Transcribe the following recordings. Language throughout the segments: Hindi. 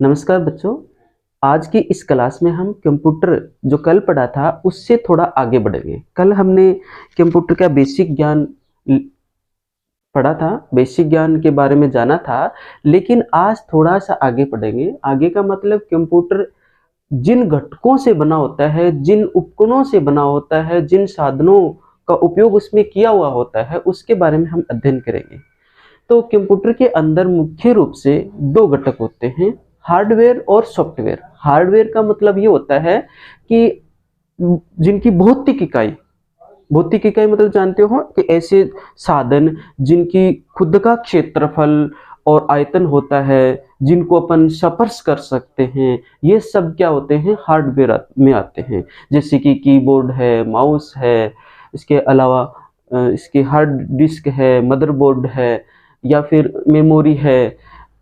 नमस्कार बच्चों। आज की इस क्लास में हम कंप्यूटर जो कल पढ़ा था उससे थोड़ा आगे बढ़ेंगे। कल हमने कंप्यूटर का बेसिक ज्ञान पढ़ा था, बेसिक ज्ञान के बारे में जाना था, लेकिन आज थोड़ा सा आगे बढ़ेंगे। आगे का मतलब कंप्यूटर जिन घटकों से बना होता है, जिन उपकरणों से बना होता है, जिन साधनों का उपयोग उसमें किया हुआ होता है, उसके बारे में हम अध्ययन करेंगे। तो कंप्यूटर के अंदर मुख्य रूप से दो घटक होते हैं, हार्डवेयर और सॉफ्टवेयर। हार्डवेयर का मतलब ये होता है कि जिनकी भौतिक इकाई मतलब जानते हो कि ऐसे साधन जिनकी खुद का क्षेत्रफल और आयतन होता है, जिनको अपन स्पर्श कर सकते हैं, ये सब क्या होते हैं, हार्डवेयर में आते हैं। जैसे कि कीबोर्ड है, माउस है, इसके अलावा इसके हार्ड डिस्क है, मदरबोर्ड है, या फिर मेमोरी है,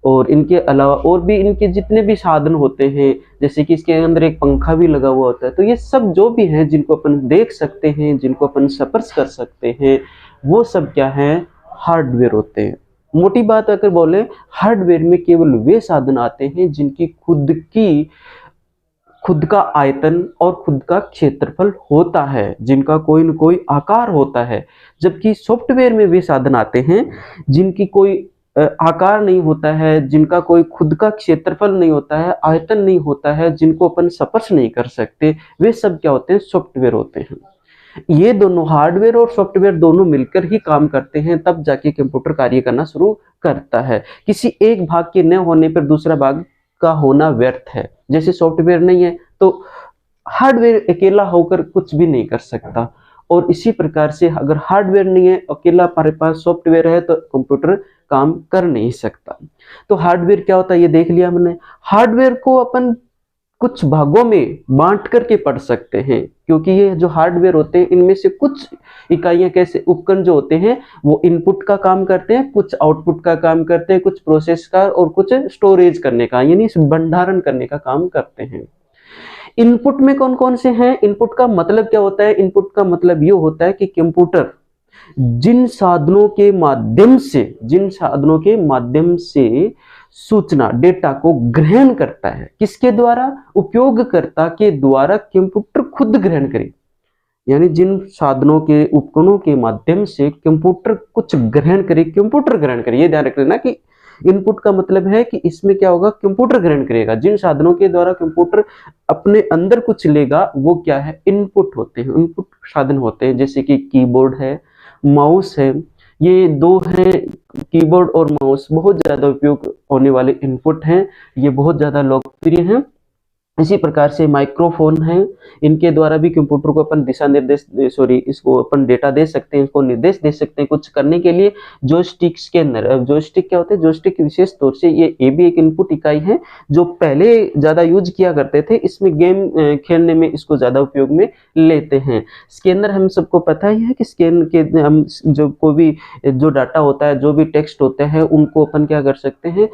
और इनके अलावा और भी इनके जितने भी साधन होते हैं, जैसे कि इसके अंदर एक पंखा भी लगा हुआ होता है। तो ये सब जो भी हैं जिनको अपन देख सकते हैं, जिनको अपन स्पर्श कर सकते हैं, वो सब क्या है, हार्डवेयर होते हैं। मोटी बात अगर बोले, हार्डवेयर में केवल वे साधन आते हैं जिनकी खुद का आयतन और खुद का क्षेत्रफल होता है, जिनका कोई न कोई आकार होता है। जबकि सॉफ्टवेयर में वे साधन आते हैं जिनकी कोई आकार नहीं होता है, जिनका कोई खुद का क्षेत्रफल नहीं होता है, आयतन नहीं होता है, जिनको अपन स्पर्श नहीं कर सकते, वे सब क्या होते हैं, सॉफ्टवेयर होते हैं। ये दोनों हार्डवेयर और सॉफ्टवेयर दोनों मिलकर ही काम करते हैं, तब जाके कंप्यूटर कार्य करना शुरू करता है। किसी एक भाग के न होने पर दूसरा भाग का होना व्यर्थ है। जैसे सॉफ्टवेयर नहीं है तो हार्डवेयर अकेला होकर कुछ भी नहीं कर सकता, और इसी प्रकार से अगर हार्डवेयर नहीं है, अकेला हमारे पास सॉफ्टवेयर है, तो कंप्यूटर काम कर नहीं सकता। तो हार्डवेयर क्या होता है ये देख लिया हमने। हार्डवेयर को अपन कुछ भागों में बांट करके पढ़ सकते हैं, क्योंकि ये जो हार्डवेयर होते हैं इनमें से कुछ इकाइयां, कैसे उपकरण जो होते हैं, वो इनपुट का काम करते हैं, कुछ आउटपुट का काम करते हैं, कुछ प्रोसेस का और कुछ स्टोरेज करने का यानी भंडारण करने का काम करते हैं। इनपुट में कौन कौन से हैं? इनपुट का मतलब क्या होता है? इनपुट का मतलब ये होता है कि कंप्यूटर जिन साधनों के माध्यम से सूचना, डेटा को ग्रहण करता है, किसके द्वारा? उपयोगकर्ता के द्वारा कंप्यूटर खुद ग्रहण करे। यानी जिन साधनों के, उपकरणों के माध्यम से कंप्यूटर कुछ ग्रहण करे, कंप्यूटर ग्रहण करे। ये ध्यान रख लेना कि इनपुट का मतलब है कि इसमें क्या होगा, कंप्यूटर ग्रहण करेगा। जिन साधनों के द्वारा कंप्यूटर अपने अंदर कुछ लेगा, वो क्या है, इनपुट होते हैं, इनपुट साधन होते हैं। जैसे कि कीबोर्ड है, माउस है, ये दो हैं। कीबोर्ड और माउस बहुत ज्यादा उपयोग होने वाले इनपुट हैं, ये बहुत ज्यादा लोकप्रिय हैं। इसी प्रकार से माइक्रोफोन है, इनके द्वारा भी कंप्यूटर को अपन दिशा निर्देश, इसको अपन डेटा दे सकते हैं, इसको निर्देश दे सकते हैं कुछ करने के लिए। जॉयस्टिक्स के अंदर, अब जॉयस्टिक क्या होते हैं? जॉयस्टिक विशेष तौर से ये भी एक इनपुट इकाई है जो पहले ज्यादा यूज किया करते थे। इसमें गेम खेलने में इसको ज्यादा उपयोग में लेते हैं। स्कैनर हम सबको पता ही है कि स्कैन के हम जो कोई भी जो डाटा होता है, जो भी टेक्स्ट होते हैं, उनको अपन क्या कर सकते हैं,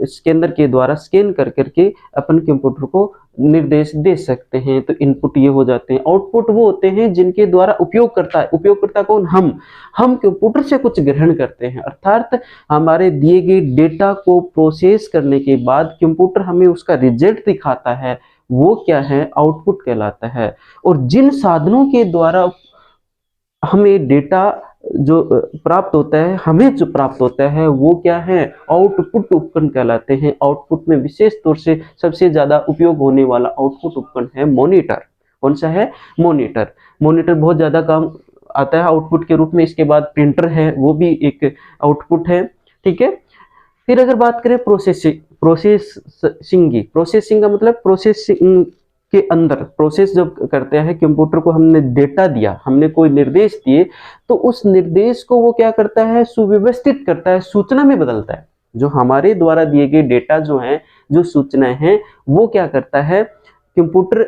स्कैनर के द्वारा स्कैन कर करके अपन कंप्यूटर को निर्देश दे सकते हैं। तो इनपुट ये हो जाते हैं। आउटपुट वो होते हैं जिनके द्वारा उपयोगकर्ता कौन? हम कंप्यूटर से कुछ ग्रहण करते हैं, अर्थात हमारे दिए गए डेटा को प्रोसेस करने के बाद कंप्यूटर हमें उसका रिजल्ट दिखाता है, वो क्या है, आउटपुट कहलाता है। और जिन साधनों के द्वारा हमें डेटा जो प्राप्त होता है, हमें जो प्राप्त होता है, वो क्या है, आउटपुट उपकरण कहलाते हैं। आउटपुट में विशेष तौर से सबसे ज्यादा उपयोग होने वाला आउटपुट उपकरण है मॉनिटर। कौन सा है? मॉनिटर। मॉनिटर बहुत ज्यादा काम आता है आउटपुट के रूप में। इसके बाद प्रिंटर है, वो भी एक आउटपुट है। ठीक है। फिर अगर बात करें प्रोसेसिंग का मतलब प्रोसेसिंग के अंदर प्रोसेस जब करते हैं, कंप्यूटर को हमने डेटा दिया, हमने कोई निर्देश दिए, तो उस निर्देश को वो क्या करता है, सुव्यवस्थित करता है, सूचना में बदलता है। जो हमारे द्वारा दिए गए डेटा जो है, जो सूचनाएं हैं, वो क्या करता है, कंप्यूटर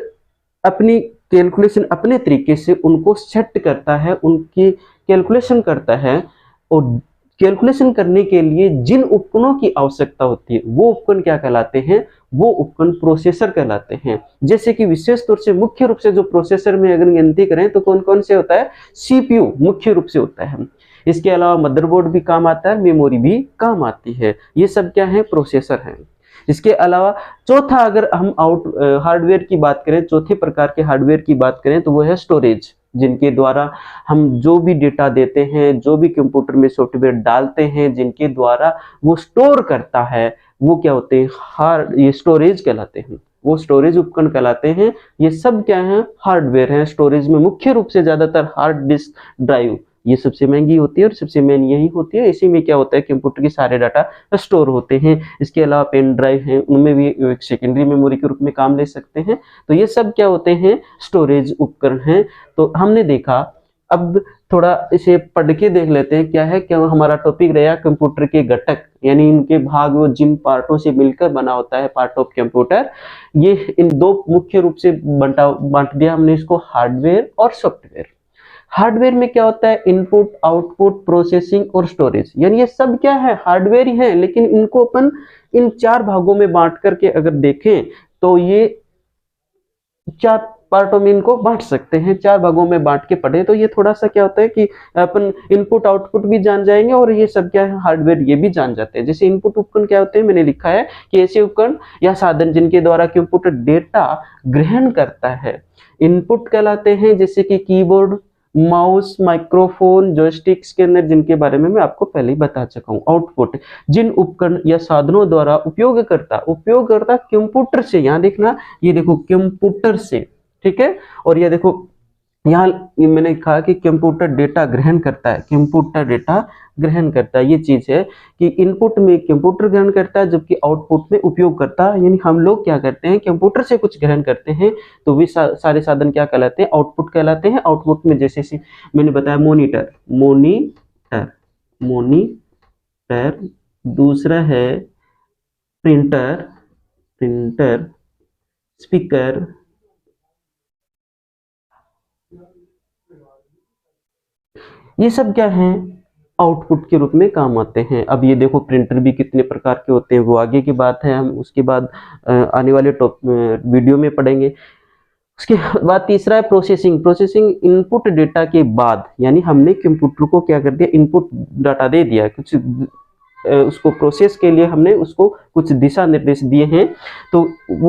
अपनी कैलकुलेशन अपने तरीके से उनको सेट करता है, उनकी कैलकुलेशन करता है। और कैलकुलेशन करने के लिए जिन उपकरणों की आवश्यकता होती है, वो उपकरण क्या कहलाते हैं, वो उपकरण प्रोसेसर कहलाते हैं। जैसे कि विशेष तौर से मुख्य रूप से जो प्रोसेसर में अगर गिनती करें तो कौन कौन से होता है, सीपीयू मुख्य रूप से होता है। इसके अलावा मदरबोर्ड भी काम आता है, मेमोरी भी काम आती है। ये सब क्या है, प्रोसेसर है। इसके अलावा चौथा, अगर हम हार्डवेयर की बात करें, चौथे प्रकार के हार्डवेयर की बात करें तो वो है स्टोरेज, जिनके द्वारा हम जो भी डेटा देते हैं, जो भी कंप्यूटर में सॉफ्टवेयर डालते हैं, जिनके द्वारा वो स्टोर करता है, वो क्या होते हैं, ये स्टोरेज कहलाते हैं, वो स्टोरेज उपकरण कहलाते हैं। ये सब क्या है, हार्डवेयर है। स्टोरेज में मुख्य रूप से ज्यादातर हार्ड डिस्क ड्राइव ये सबसे महंगी होती है और सबसे मेन यही होती है। इसी में क्या होता है, कंप्यूटर के सारे डाटा स्टोर होते हैं। इसके अलावा पेन ड्राइव है, उनमें भी एक सेकेंडरी मेमोरी के रूप में काम ले सकते हैं। तो ये सब क्या होते हैं, स्टोरेज उपकरण हैं। तो हमने देखा, अब थोड़ा इसे पढ़ के देख लेते हैं क्या है। क्या हमारा टॉपिक रहा कंप्यूटर के घटक, यानी इनके भाग, वो जिन पार्टों से मिलकर बना होता है, पार्ट ऑफ कंप्यूटर। ये इन दो मुख्य रूप से बांट दिया हमने इसको, हार्डवेयर और सॉफ्टवेयर। हार्डवेयर में क्या होता है, इनपुट, आउटपुट, प्रोसेसिंग और स्टोरेज, यानी ये सब क्या है, हार्डवेयर ही है। लेकिन इनको अपन इन चार भागों में बांट करके अगर देखें तो ये चार पार्टों में इनको बांट सकते हैं, चार भागों में बांट के पढ़े तो ये थोड़ा सा क्या होता है कि अपन इनपुट आउटपुट भी जान जाएंगे और ये सब क्या है, हार्डवेयर ये भी जान जाते हैं। जैसे इनपुट उपकरण क्या होते हैं, मैंने लिखा है कि ऐसे उपकरण या साधन जिनके द्वारा कंप्यूटर डेटा ग्रहण करता है, इनपुट कहलाते हैं। जैसे कि कीबोर्ड, माउस, माइक्रोफोन, जॉयस्टिक्स के अंदर, जिनके बारे में मैं आपको पहले ही बता चुका हूं। आउटपुट, जिन उपकरण या साधनों द्वारा उपयोगकर्ता कंप्यूटर से, यहां देखना, ये देखो कंप्यूटर से, ठीक है। और ये देखो यहाँ मैंने कहा कि कंप्यूटर डेटा ग्रहण करता है, कंप्यूटर डेटा ग्रहण करता है। ये चीज है कि इनपुट में कंप्यूटर ग्रहण करता है, जबकि आउटपुट में उपयोग करता है। यानी हम लोग क्या करते हैं, कंप्यूटर से कुछ ग्रहण करते हैं तो वे सारे साधन क्या कहलाते हैं, आउटपुट कहलाते हैं। आउटपुट में जैसे मैंने बताया, मोनीटर, दूसरा है प्रिंटर, स्पीकर, ये सब क्या है, आउटपुट के रूप में काम आते हैं। अब ये देखो, प्रिंटर भी कितने प्रकार के होते हैं, वो आगे की बात है, हम उसके बाद आने वाले वीडियो में पढ़ेंगे। उसके बाद तीसरा है प्रोसेसिंग इनपुट डेटा के बाद, यानी हमने कंप्यूटर को क्या कर दिया, इनपुट डाटा दे दिया, कुछ उसको प्रोसेस के लिए हमने उसको कुछ दिशा निर्देश दिए हैं। तो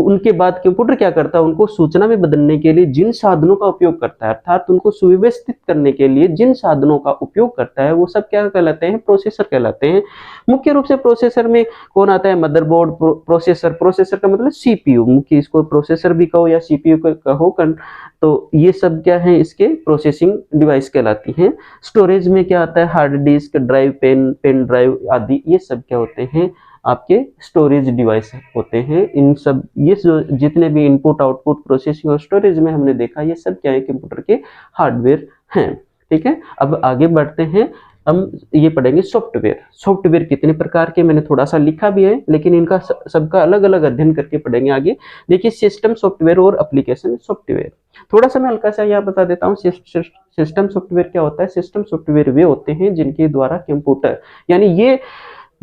उनके बाद कंप्यूटर क्या करता है, उनको सूचना में बदलने के लिए जिन साधनों का उपयोग करता है, अर्थात उनको सुव्यवस्थित करने के लिए जिन साधनों का उपयोग करता है, वो सब क्या कहलाते हैं, प्रोसेसर कहलाते हैं। मुख्य रूप से प्रोसेसर में कौन आता है, मदरबोर्ड, प्रोसेसर का मतलब सीपीयू, मुख्य इसको प्रोसेसर भी कहो या सीपीयू कहो, तो ये सब क्या है, इसके प्रोसेसिंग डिवाइस कहलाती हैं। स्टोरेज में क्या आता है, hard disk, drive, pen drive आदि, ये सब क्या होते हैं, आपके स्टोरेज डिवाइस होते हैं। इन सब, ये जो जितने भी इनपुट, आउटपुट, प्रोसेसिंग और स्टोरेज में हमने देखा, ये सब क्या है, कंप्यूटर के हार्डवेयर हैं। ठीक है, अब आगे बढ़ते हैं, हम ये पढ़ेंगे सॉफ्टवेयर कितने प्रकार के, मैंने थोड़ा सा लिखा भी है, लेकिन इनका सबका अलग अलग अध्ययन करके पढ़ेंगे आगे। देखिए, सिस्टम सॉफ्टवेयर और एप्लीकेशन सॉफ्टवेयर, थोड़ा सा मैं हल्का सा यहाँ बता देता हूँ। सिस्टम सॉफ्टवेयर क्या होता है, सिस्टम सॉफ्टवेयर वे होते हैं जिनके द्वारा कंप्यूटर, यानी ये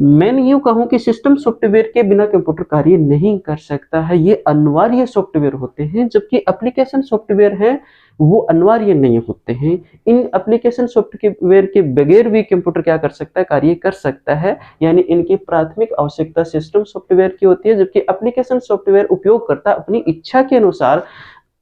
मैं यूं कहूं कि सिस्टम सॉफ्टवेयर के बिना कंप्यूटर कार्य नहीं कर सकता है, ये अनिवार्य सॉफ्टवेयर होते हैं। जबकि एप्लीकेशन सॉफ्टवेयर है, वो अनिवार्य नहीं होते हैं। इन एप्लीकेशन सॉफ्टवेयर के बगैर भी कंप्यूटर क्या कर सकता है, कार्य कर सकता है। यानी इनकी प्राथमिक आवश्यकता सिस्टम सॉफ्टवेयर की होती है, जबकि एप्लीकेशन सॉफ्टवेयर उपयोगकर्ता अपनी इच्छा के अनुसार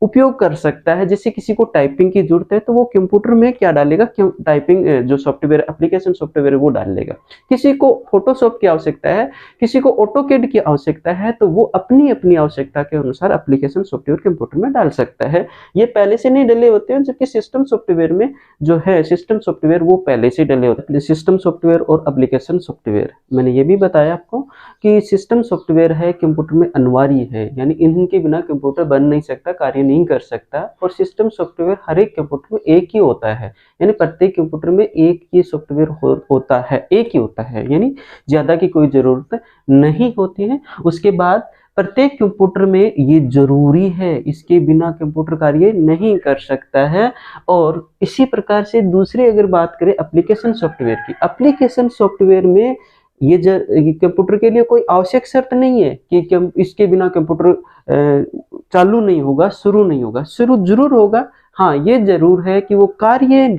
उपयोग कर सकता है। जैसे किसी को टाइपिंग की जरूरत है तो वो कंप्यूटर में क्या डालेगा, टाइपिंग जो सॉफ्टवेयर, एप्लीकेशन सॉफ्टवेयर वो डाल लेगा। किसी को फोटोशॉप की आवश्यकता है, किसी को ऑटोकैड की आवश्यकता है, तो वो अपनी अपनी आवश्यकता के अनुसार एप्लीकेशन सॉफ्टवेयर कंप्यूटर में डाल सकता है। ये पहले से नहीं डले होते हैं, जबकि सिस्टम सॉफ्टवेयर में जो है, सिस्टम सॉफ्टवेयर वो पहले से डले होते हैं। सिस्टम सॉफ्टवेयर और एप्लीकेशन सॉफ्टवेयर, मैंने ये भी बताया आपको कि सिस्टम सॉफ्टवेयर है कंप्यूटर में अनिवार्य है, यानी इनके बिना कंप्यूटर बन नहीं सकता, कार्य नहीं कर सकता। और सिस्टम सॉफ्टवेयर हर एक कंप्यूटर में एक ही होता है, यानी प्रत्येक कंप्यूटर में एक ही सॉफ्टवेयर होता है, एक ही होता है, यानी ज्यादा की कोई जरूरत नहीं होती है। उसके बाद प्रत्येक कंप्यूटर में ये जरूरी है, इसके बिना कंप्यूटर कार्य नहीं कर सकता है। और इसी प्रकार से दूसरी अगर बात करें एप्लीकेशन सॉफ्टवेयर की, एप्लीकेशन सॉफ्टवेयर में ये कंप्यूटर के लिए कोई आवश्यक शर्त नहीं है कि इसके बिना कंप्यूटर चालू नहीं होगा, शुरू नहीं होगा। शुरू जरूर होगा, हाँ, ये जरूर है कि वो कार्य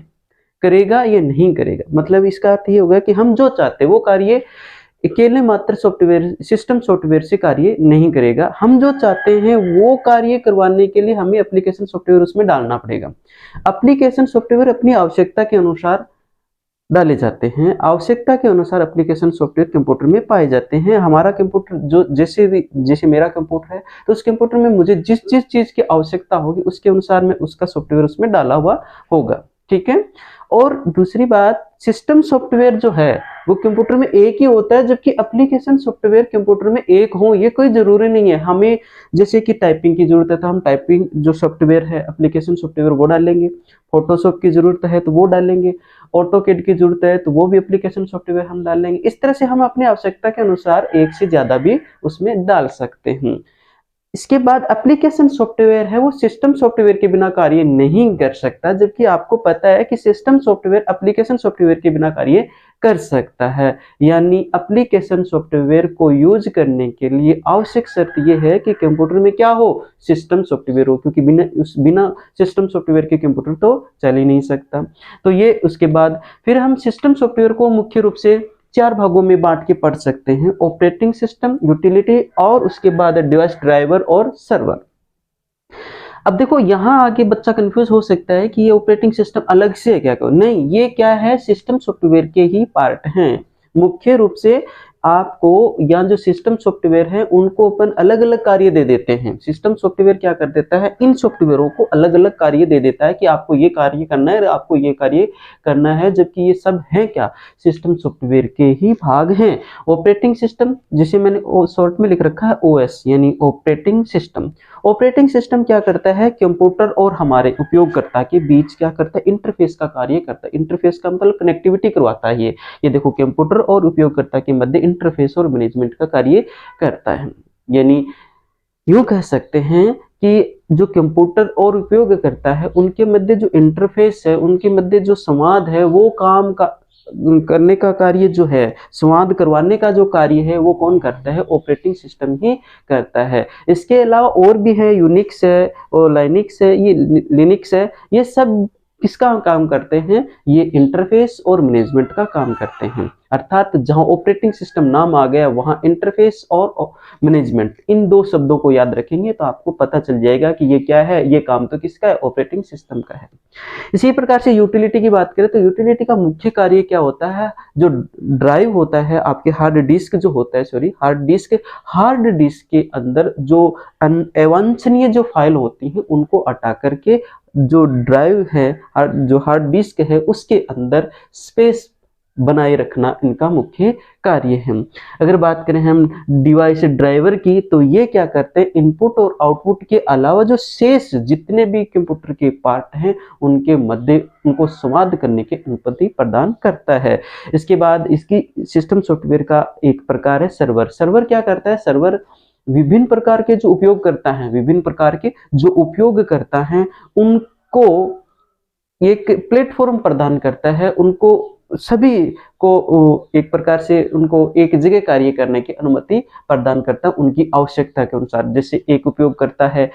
करेगा या नहीं करेगा। मतलब इसका अर्थ ये होगा कि हम जो चाहते हैं वो कार्य अकेले मात्र सॉफ्टवेयर सिस्टम सॉफ्टवेयर से कार्य नहीं करेगा। हम जो चाहते हैं वो कार्य करवाने के लिए हमें एप्लीकेशन सॉफ्टवेयर उसमें डालना पड़ेगा। एप्लीकेशन सॉफ्टवेयर अपनी आवश्यकता के अनुसार डाले जाते हैं। आवश्यकता के अनुसार एप्लीकेशन सॉफ्टवेयर कंप्यूटर में पाए जाते हैं। हमारा कंप्यूटर जो जैसे मेरा कंप्यूटर है, तो उस कंप्यूटर में मुझे जिस जिस चीज की आवश्यकता होगी उसके अनुसार मैं उसका सॉफ्टवेयर उसमें डाला हुआ होगा। ठीक है। और दूसरी बात, सिस्टम सॉफ्टवेयर जो है वो कंप्यूटर में एक ही होता है, जबकि एप्लीकेशन सॉफ्टवेयर कंप्यूटर में एक हो ये कोई जरूरी नहीं है। हमें जैसे कि टाइपिंग की जरूरत है तो हम टाइपिंग जो सॉफ्टवेयर है एप्लीकेशन सॉफ्टवेयर वो डालेंगे, फोटोशॉप की जरूरत है तो वो डालेंगे, ऑटोकैड की जरूरत है तो वो भी एप्लीकेशन सॉफ्टवेयर हम डालेंगे। इस तरह से हम अपनी आवश्यकता के अनुसार एक से ज्यादा भी उसमें डाल सकते हैं। इसके बाद एप्लीकेशन सॉफ्टवेयर है वो सिस्टम सॉफ्टवेयर के बिना कार्य नहीं कर सकता, जबकि आपको पता है कि सिस्टम सॉफ्टवेयर एप्लीकेशन सॉफ्टवेयर के बिना कार्य कर सकता है। यानी एप्लीकेशन सॉफ्टवेयर को यूज करने के लिए आवश्यक शर्त यह है कि कंप्यूटर में क्या हो, सिस्टम सॉफ्टवेयर हो, क्योंकि बिना सिस्टम सॉफ्टवेयर के कंप्यूटर तो चल ही नहीं सकता। तो ये उसके बाद फिर हम सिस्टम सॉफ्टवेयर को मुख्य रूप से 4 भागों में बांट के पढ़ सकते हैं। ऑपरेटिंग सिस्टम, यूटिलिटी और उसके बाद डिवाइस ड्राइवर और सर्वर। अब देखो यहाँ आगे बच्चा कंफ्यूज हो सकता है कि ये ऑपरेटिंग सिस्टम अलग से है क्या? नहीं, ये क्या है, सिस्टम सॉफ्टवेयर के ही पार्ट हैं। मुख्य रूप से आपको या जो सिस्टम सॉफ्टवेयर है उनको अपन अलग अलग कार्य दे देते हैं। सिस्टम सॉफ्टवेयर क्या कर देता है, इन सॉफ्टवेयरों को अलग अलग कार्य दे देता है कि आपको ये कार्य करना है, आपको ये कार्य करना है, जबकि ये सब है क्या, सिस्टम सॉफ्टवेयर के ही भाग हैं। ऑपरेटिंग सिस्टम, जिसे मैंने शॉर्ट में लिख रखा है ओएस, यानी ऑपरेटिंग सिस्टम। ऑपरेटिंग सिस्टम क्या करता है, कंप्यूटर और हमारे उपयोगकर्ता के बीच क्या करता है, इंटरफेस का कार्य करता है। इंटरफेस का मतलब कनेक्टिविटी करवाता है। ये देखो कंप्यूटर और उपयोगकर्ता के मध्य इंटरफेस और मैनेजमेंट का कार्य करता है। यानी यूं कह सकते हैं कि जो कंप्यूटर और उपयोगकर्ता है उनके मध्य जो इंटरफेस है, उनके मध्य जो संवाद है, वो काम का करने का कार्य जो है, संवाद करवाने का जो कार्य है वो कौन करता है, ऑपरेटिंग सिस्टम ही करता है। इसके अलावा और भी है, यूनिक्स है और लाइनिक्स है, ये लिनक्स है, ये सब किसका काम करते हैं, ये इंटरफेस और मैनेजमेंट का काम करते हैं। अर्थात जहां ऑपरेटिंग सिस्टम नाम आ गया वहां इंटरफेस और मैनेजमेंट, इन दो शब्दों को याद रखेंगे तो आपको पता चल जाएगा कि ये क्या है, ये काम तो किसका है, ऑपरेटिंग सिस्टम का है। इसी प्रकार से यूटिलिटी की बात करें तो यूटिलिटी का मुख्य कार्य क्या होता है, जो ड्राइव होता है आपके हार्ड डिस्क जो होता है, हार्ड डिस्क के अंदर जो अवांछनीय जो फाइल होती है उनको हटा करके जो ड्राइव है, जो हार्ड डिस्क है, उसके अंदर स्पेस बनाए रखना इनका मुख्य कार्य है। अगर बात करें हम डिवाइस ड्राइवर की, तो ये क्या करते हैं, इनपुट और आउटपुट के अलावा जो शेष जितने भी कंप्यूटर के पार्ट हैं उनके मध्य उनको संवाद करने की अनुमति प्रदान करता है। इसके बाद इसकी सिस्टम सॉफ्टवेयर का एक प्रकार है सर्वर। सर्वर क्या करता है, सर्वर विभिन्न प्रकार के जो उपयोगकर्ता हैं, विभिन्न प्रकार के जो उपयोगकर्ता हैं उनको एक प्लेटफॉर्म प्रदान करता है, उनको सभी को एक प्रकार से उनको एक जगह कार्य करने की अनुमति प्रदान करता है उनकी आवश्यकता के अनुसार। जैसे एक उपयोगकर्ता है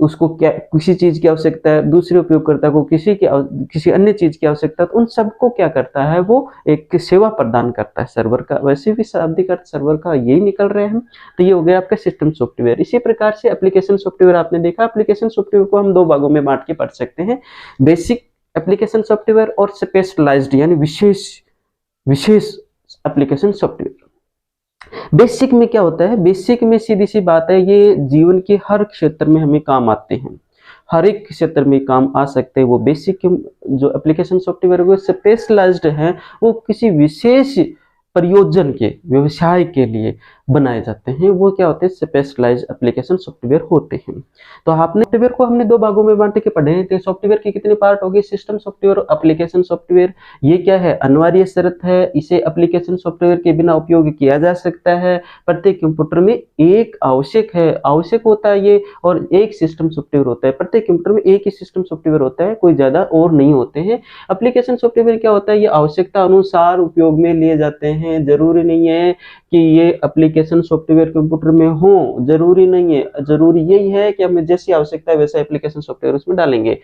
उसको क्या किसी चीज की आवश्यकता है, दूसरे उपयोगकर्ता को किसी अन्य चीज की आवश्यकता है, तो उन सबको क्या करता है, वो एक सेवा प्रदान करता है सर्वर का। वैसे भी शाब्दिक अर्थ सर्वर का यही निकल रहे हैं। तो ये हो गया आपका सिस्टम सॉफ्टवेयर। इसी प्रकार से एप्लीकेशन सॉफ्टवेयर आपने देखा, एप्लीकेशन सॉफ्टवेयर को हम 2 भागों में बांट के पढ़ सकते हैं, बेसिक एप्लीकेशन सॉफ्टवेयर और स्पेशलाइज्ड यानी विशेष एप्लीकेशन सॉफ्टवेयर। बेसिक में क्या होता है, बेसिक में सीधी सी बात है, ये जीवन के हर क्षेत्र में हमें काम आते हैं, हर एक क्षेत्र में काम आ सकते हैं वो बेसिक जो एप्लीकेशन सॉफ्टवेयर वो स्पेशलाइज्ड है, वो किसी विशेष प्रयोजन के व्यवसाय के लिए बनाए जाते हैं, वो क्या होते हैं, स्पेशलाइज्ड एप्लीकेशन सॉफ्टवेयर होते हैं। तो आपने सॉफ्टवेयर को हमने 2 भागों में बांट के पढ़े हैं। तो सॉफ्टवेयर के कितने पार्ट हो गए, सिस्टम सॉफ्टवेयर और एप्लीकेशन सॉफ्टवेयर। ये क्या है, अनिवार्य शर्त है, इसे एप्लीकेशन सॉफ्टवेयर के बिना उपयोग किया जा सकता है। प्रत्येक कंप्यूटर में एक आवश्यक होता है ये, और एक सिस्टम सॉफ्टवेयर होता है। प्रत्येक कंप्यूटर में एक ही सिस्टम सॉफ्टवेयर होता है, कोई ज्यादा और नहीं होते हैं। एप्लीकेशन सॉफ्टवेयर क्या होता है, ये आवश्यकता अनुसार उपयोग में लिए जाते हैं। जरूरी नहीं है कि ये एप्लीकेशन सॉफ्टवेयर कंप्यूटर में हो, जरूरी नहीं है। जरूरी यही है कि हमें जैसी आवश्यकता है वैसा एप्लीकेशन सॉफ्टवेयर उसमें डालेंगे।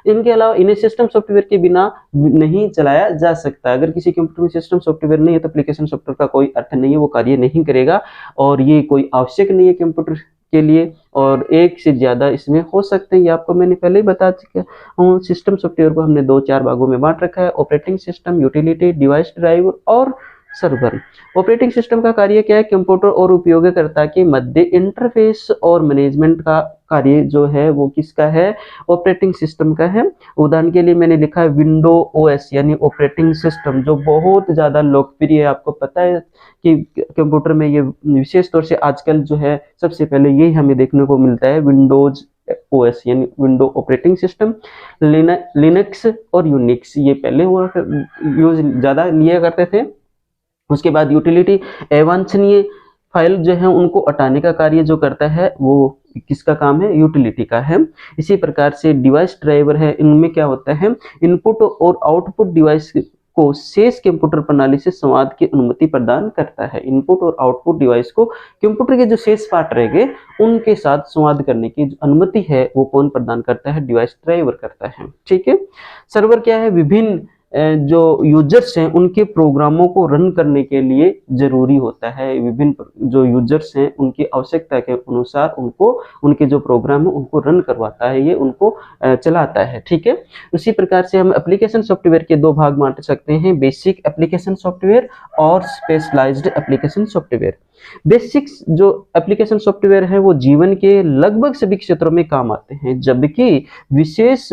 इनके अलावा इन्हें सिस्टम सॉफ्टवेयर के बिना नहीं चलाया जा सकता। अगर किसी कंप्यूटर में सिस्टम सॉफ्टवेयर नहीं है तो एप्लीकेशन सॉफ्टवेयर का कोई अर्थ नहीं है, वो कार्य नहीं करेगा और ये कोई आवश्यक नहीं है कंप्यूटर के लिए। और एक से ज्यादा इसमें हो सकते हैं, ये आपको मैंने पहले ही बता चुका हूँ। सिस्टम सॉफ्टवेयर को हमने 2-4 भागों में बांट रखा है: operating system, utility, device driver और सर्वर। ऑपरेटिंग सिस्टम का कार्य क्या है? कंप्यूटर और उपयोगकर्ता के मध्य इंटरफेस और मैनेजमेंट का कार्य जो है वो किसका है? ऑपरेटिंग सिस्टम का है। उदाहरण के लिए मैंने लिखा है विंडो ओएस यानी ऑपरेटिंग सिस्टम, जो बहुत ज्यादा लोकप्रिय है। आपको पता है कि कंप्यूटर में ये विशेष तौर से आजकल जो है सबसे पहले यही हमें देखने को मिलता है, विंडोज ओएस यानी विंडो ऑपरेटिंग सिस्टम। लिनक्स और यूनिक्स ये पहले हुआ यूज ज्यादा लिया करते थे। उसके बाद यूटिलिटी, अवांछनीय फाइल जो है उनको हटाने का कार्य जो करता है वो किसका काम है? यूटिलिटी का है। इसी प्रकार से डिवाइस ड्राइवर है, इनमें क्या होता है? इनपुट और आउटपुट डिवाइस को शेष कंप्यूटर प्रणाली से संवाद की अनुमति प्रदान करता है। इनपुट और आउटपुट डिवाइस को कंप्यूटर के जो शेष पार्ट रह गए उनके साथ संवाद करने की जो अनुमति है वो कौन प्रदान करता है? डिवाइस ड्राइवर करता है। ठीक है। सर्वर क्या है? विभिन्न जो यूजर्स हैं उनके प्रोग्रामों को रन करने के लिए जरूरी होता है। विभिन्न जो यूजर्स हैं उनकी आवश्यकता के अनुसार उनको उनके जो प्रोग्राम है उनको रन करवाता है, ये उनको चलाता है। ठीक है। उसी प्रकार से हम एप्लीकेशन सॉफ्टवेयर के 2 भाग बांट सकते हैं: बेसिक एप्लीकेशन सॉफ्टवेयर और स्पेशलाइज्ड एप्लीकेशन सॉफ्टवेयर। बेसिक जो एप्लीकेशन सॉफ्टवेयर है वो जीवन के लगभग सभी क्षेत्रों में काम आते हैं, जबकि विशेष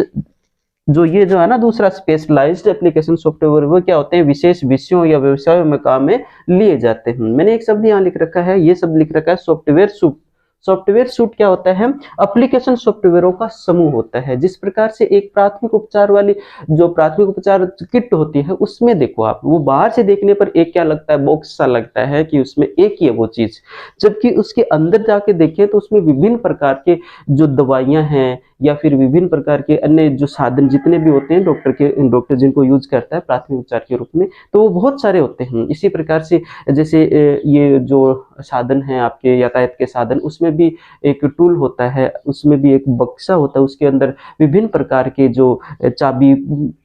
जो ये जो है ना दूसरा स्पेशलाइज्ड एप्लीकेशन सॉफ्टवेयर वो क्या होते हैं? विशेष विषयों या व्यवसायों में काम में लिए जाते हैं। मैंने एक शब्द यहाँ लिख रखा है, ये शब्द लिख रखा है सॉफ्टवेयर सूट। सॉफ्टवेयर सूट क्या होता है? एप्लीकेशन सॉफ्टवेयरों का समूह होता है। जिस प्रकार से एक प्राथमिक उपचार वाली जो प्राथमिक उपचार किट होती है उसमें देखो आप, वो बाहर से देखने पर एक क्या लगता है? बॉक्स सा लगता है कि उसमें एक ही है वो चीज, जबकि उसके अंदर जाके देखें तो उसमें विभिन्न प्रकार के जो दवाइयां हैं या फिर विभिन्न प्रकार के अन्य जो साधन जितने भी होते हैं डॉक्टर जिनको यूज करता है प्राथमिक उपचार के रूप में, तो वो बहुत सारे होते हैं। इसी प्रकार से जैसे ये जो साधन है आपके यातायात के साधन, उसमें भी एक टूल होता है, उसमें भी एक बक्सा होता है, उसके अंदर विभिन्न प्रकार के जो चाबी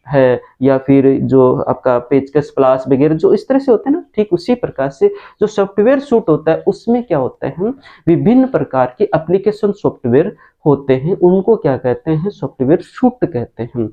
है या फिर जो आपका पेचकस प्लास वगैरह जो इस तरह से होते हैं ना, ठीक उसी प्रकार से जो सॉफ्टवेयर सूट होता है उसमें क्या होता है? विभिन्न प्रकार के एप्लीकेशन सॉफ्टवेयर होते हैं, उनको क्या कहते हैं? सॉफ्टवेयर सूट कहते हैं।